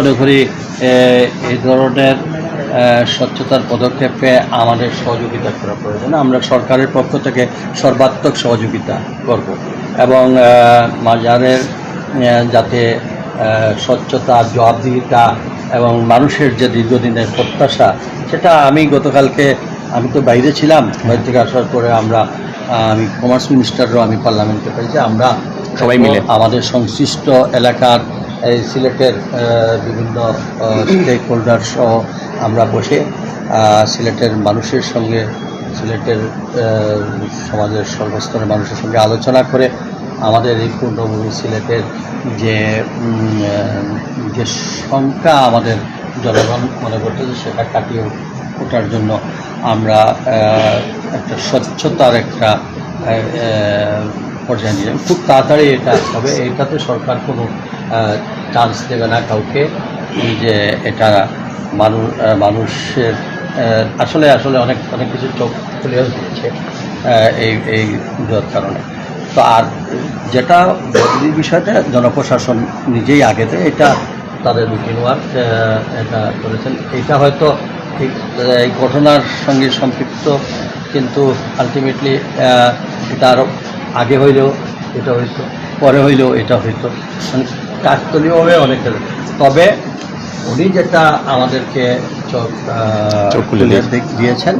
মনে করি এই ধরনের স্বচ্ছতার পদক্ষেপে আমাদের সহযোগিতা করা প্রয়োজন। আমরা সরকারের পক্ষ থেকে সর্বাত্মক সহযোগিতা করব এবং মাজারের যাতে স্বচ্ছতা, জবাবদিহিতা এবং মানুষের যে দীর্ঘদিনের প্রত্যাশা, সেটা আমি তো বাইরে ছিলাম, বাইরে থেকে আসার পরে আমি কমার্স মিনিস্টারও আমি পার্লামেন্টে পেয়েছি, আমরা সবাই মিলে আমাদের সংশ্লিষ্ট এলাকার এই সিলেটের বিভিন্ন স্টেক হোল্ডার সহ আমরা বসে সিলেটের মানুষের সঙ্গে, সিলেটের সমাজের সর্বস্তরের মানুষের সঙ্গে আলোচনা করে আমাদের এই পূর্ণভূমি সিলেটের যে সংখ্যা আমাদের জনগণ মনে করতেছে সেটা কাটিয়ে ওঠার জন্য আমরা একটা স্বচ্ছতার একটা পর্যায়ে নিলাম। খুব তাড়াতাড়ি এটা হবে, এটাতে সরকার কোনো চান্স দেবে না কাউকে যে এটা মানুষের আসলে অনেক কিছু চোখ খুলে দিচ্ছে এই কারণে। তো আর যেটা বদলির বিষয়টা জনপ্রশাসন নিজেই আগে দেয়, এটা তাদের রুটিন ওয়ার্ক, এটা করেছেন। এটা হয়তো ঠিক এই ঘটনার সঙ্গে সম্পৃক্ত, কিন্তু আলটিমেটলি এটা আরও আগে হইলেও এটা হইতো, পরে হইলেও এটা হইতো, মানে কাকতলীয়ভাবে অনেকের। তবে উনি যেটা আমাদেরকে চোখ খুলে দিয়েছেন